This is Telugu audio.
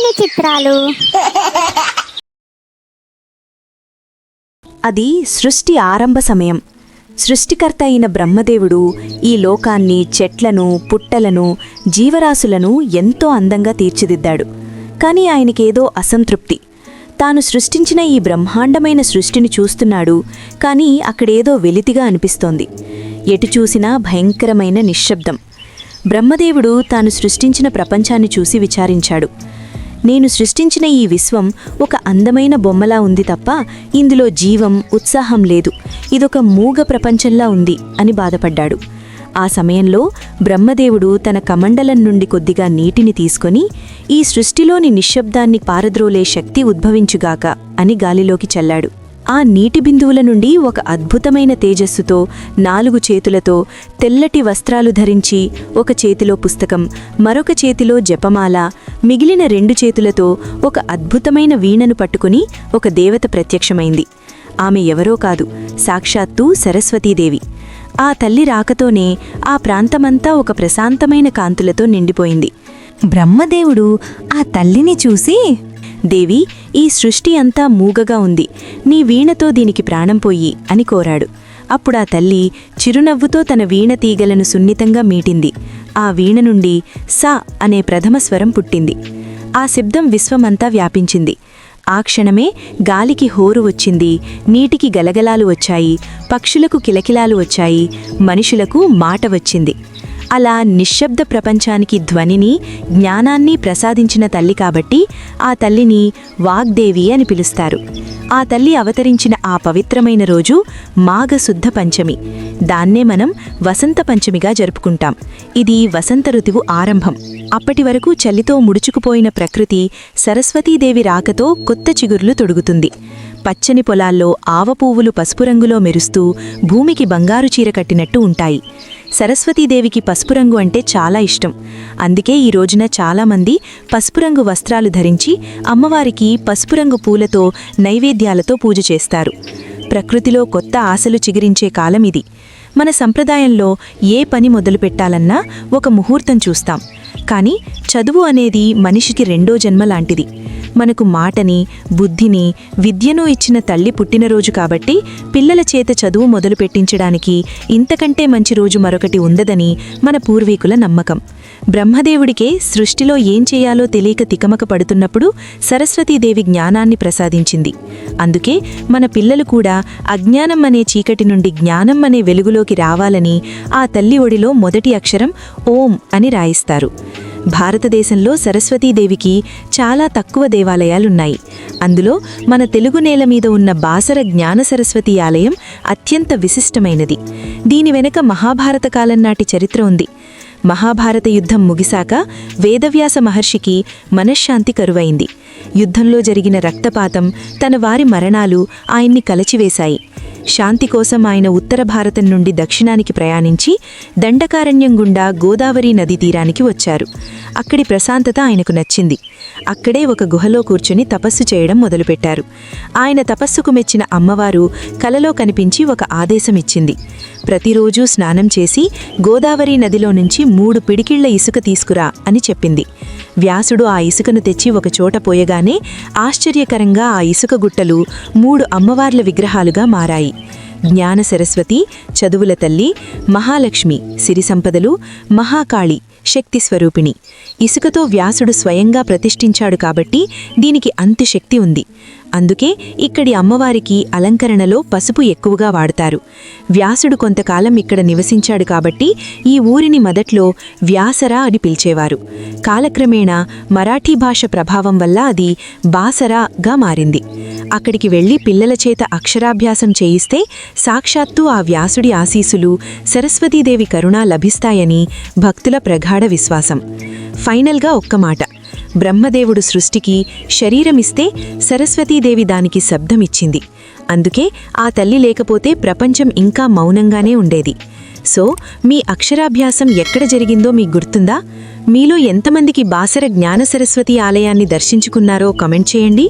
ఇన్ని చిత్రాలు? అది సృష్టి ఆరంభ సమయం. సృష్టికర్త అయిన బ్రహ్మదేవుడు ఈ లోకాన్ని, చెట్లను, పుట్టలను, జీవరాశులను ఎంతో అందంగా తీర్చిదిద్దాడు. కాని ఆయనకేదో అసంతృప్తి. తాను సృష్టించిన ఈ బ్రహ్మాండమైన సృష్టిని చూస్తున్నాడు, కానీ అక్కడేదో వెలితిగా అనిపిస్తోంది. ఎటు చూసినా భయంకరమైన నిశ్శబ్దం. బ్రహ్మదేవుడు తాను సృష్టించిన ప్రపంచాన్ని చూసి విచారించాడు. నేను సృష్టించిన ఈ విశ్వం ఒక అందమైన బొమ్మలా ఉంది తప్ప ఇందులో జీవం, ఉత్సాహం లేదు. ఇదొక మూగ ప్రపంచంలా ఉంది అని బాధపడ్డాడు. ఆ సమయంలో బ్రహ్మదేవుడు తన కమండలం నుండి కొద్దిగా నీటిని తీసుకొని, ఈ సృష్టిలోని నిశ్శబ్దాన్ని పారద్రోలే శక్తి ఉద్భవించుగాక అని గాలిలోకి చల్లాడు. ఆ నీటి బిందువుల నుండి ఒక అద్భుతమైన తేజస్సుతో 4 చేతులతో తెల్లటి వస్త్రాలు ధరించి, ఒక చేతిలో పుస్తకం, మరొక చేతిలో జపమాల, మిగిలిన 2 చేతులతో ఒక అద్భుతమైన వీణను పట్టుకుని ఒక దేవత ప్రత్యక్షమైంది. ఆమె ఎవరో కాదు, సాక్షాత్తు సరస్వతీదేవి. ఆ తల్లి రాకతోనే ఆ ప్రాంతమంతా ఒక ప్రశాంతమైన కాంతులతో నిండిపోయింది. బ్రహ్మదేవుడు ఆ తల్లిని చూసి, దేవి, ఈ సృష్టి అంతా మూగగా ఉంది, నీ వీణతో దీనికి ప్రాణం పోయి అని కోరాడు. అప్పుడా తల్లి చిరునవ్వుతో తన వీణ తీగలను సున్నితంగా మీటింది. ఆ వీణ నుండి సా అనే ప్రథమ స్వరం పుట్టింది. ఆ శబ్దం విశ్వమంతా వ్యాపించింది. ఆ క్షణమే గాలికి హోరు వచ్చింది, నీటికి గలగలాలు వచ్చాయి, పక్షులకు కిలకిలాలు వచ్చాయి, మనుషులకు మాట వచ్చింది. అలా నిశ్శబ్ద ప్రపంచానికి ధ్వనిని, జ్ఞానాన్ని ప్రసాదించిన తల్లి కాబట్టి ఆ తల్లిని వాగ్దేవి అని పిలుస్తారు. ఆ తల్లి అవతరించిన ఆ పవిత్రమైన రోజు మాఘశుద్ధ పంచమి. దాన్నే మనం వసంత పంచమిగా జరుపుకుంటాం. ఇది వసంత ఋతువు ఆరంభం. అప్పటి వరకు చలితో ముడుచుకుపోయిన ప్రకృతి సరస్వతీదేవి రాకతో కొత్త చిగుర్లు తొడుగుతుంది. పచ్చని పొలాల్లో ఆవపువ్వులు పసుపు రంగులో మెరుస్తూ భూమికి బంగారు చీర కట్టినట్టు ఉంటాయి. సరస్వతీదేవికి పసుపు రంగు అంటే చాలా ఇష్టం. అందుకే ఈ రోజున చాలామంది పసుపు రంగు వస్త్రాలు ధరించి అమ్మవారికి పసుపు రంగు పూలతో, నైవేద్యాలతో పూజ చేస్తారు. ప్రకృతిలో కొత్త ఆశలు చిగురించే కాలం ఇది. మన సంప్రదాయంలో ఏ పని మొదలుపెట్టాలన్నా ఒక ముహూర్తం చూస్తాం. కానీ చదువు అనేది మనిషికి 2వ జన్మ లాంటిది. మనకు మాటని, బుద్ధిని, విద్యను ఇచ్చిన తల్లి పుట్టినరోజు కాబట్టి పిల్లల చేత చదువు మొదలు పెట్టించడానికి ఇంతకంటే మంచి రోజు మరొకటి ఉండదని మన పూర్వీకుల నమ్మకం. బ్రహ్మదేవుడికే సృష్టిలో ఏం చేయాలో తెలియక తికమక పడుతున్నప్పుడు సరస్వతీదేవి జ్ఞానాన్ని ప్రసాదించింది. అందుకే మన పిల్లలు కూడా అజ్ఞానం అనే చీకటి నుండి జ్ఞానం అనే వెలుగులోకి రావాలని ఆ తల్లి ఒడిలో మొదటి అక్షరం ఓం అని రాయిస్తారు. భారతదేశంలో సరస్వతీదేవికి చాలా తక్కువ దేవాలయాలున్నాయి. అందులో మన తెలుగు నేల మీద ఉన్న బాసర జ్ఞాన సరస్వతీ ఆలయం అత్యంత విశిష్టమైనది. దీని వెనక మహాభారత కాలం నాటి చరిత్ర ఉంది. మహాభారత యుద్ధం ముగిశాక వేదవ్యాస మహర్షికి మనశ్శాంతి కరువైంది. యుద్ధంలో జరిగిన రక్తపాతం, తన వారి మరణాలు ఆయన్ని కలచివేశాయి. శాంతి కోసం ఆయన ఉత్తర భారతం నుండి దక్షిణానికి ప్రయాణించి దండకారణ్యం గుండా గోదావరి నదీ తీరానికి వచ్చారు. అక్కడి ప్రశాంతత ఆయనకు నచ్చింది. అక్కడే ఒక గుహలో కూర్చుని తపస్సు చేయడం మొదలుపెట్టారు. ఆయన తపస్సుకు మెచ్చిన అమ్మవారు కలలో కనిపించి ఒక ఆదేశం ఇచ్చింది. ప్రతిరోజూ స్నానం చేసి గోదావరి నదిలో నుంచి 3 పిడికిళ్ల ఇసుక తీసుకురా అని చెప్పింది. వ్యాసుడు ఆ ఇసుకను తెచ్చి ఒక చోట పోయగానే ఆశ్చర్యకరంగా ఆ ఇసుక గుట్టలు 3 అమ్మవార్ల విగ్రహాలుగా మారాయి. జ్ఞాన సరస్వతి, చదువుల తల్లి, మహాలక్ష్మి, సిరి సంపదలు, మహాకాళి, శక్తి స్వరూపిణి. ఇసుకతో వ్యాసుడు స్వయంగా ప్రతిష్ఠించాడు కాబట్టి దీనికి అంత శక్తి ఉంది. అందుకే ఇక్కడి అమ్మవారికి అలంకరణలో పసుపు ఎక్కువగా వాడతారు. వ్యాసుడు కొంతకాలం ఇక్కడ నివసించాడు కాబట్టి ఈ ఊరిని మొదట్లో వ్యాసరా అని పిలిచేవారు. కాలక్రమేణా మరాఠీ భాష ప్రభావం వల్ల అది బాసరాగా మారింది. అక్కడికి వెళ్లి పిల్లల చేత అక్షరాభ్యాసం చేయిస్తే సాక్షాత్తు ఆ వ్యాసుడి ఆశీసులు, సరస్వతీదేవి కరుణ లభిస్తాయని భక్తుల ప్రగాఢ విశ్వాసం. ఫైనల్గా ఒక్క మాట, బ్రహ్మదేవుడు సృష్టికి శరీరమిస్తే సరస్వతీదేవి దానికి శబ్దమిచ్చింది. అందుకే ఆ తల్లి లేకపోతే ప్రపంచం ఇంకా మౌనంగానే ఉండేది. సో మీ అక్షరాభ్యాసం ఎక్కడ జరిగిందో మీకు గుర్తుందా? మీలో ఎంతమందికి బాసర జ్ఞాన సరస్వతి ఆలయాన్ని దర్శించుకున్నారో కమెంట్ చేయండి.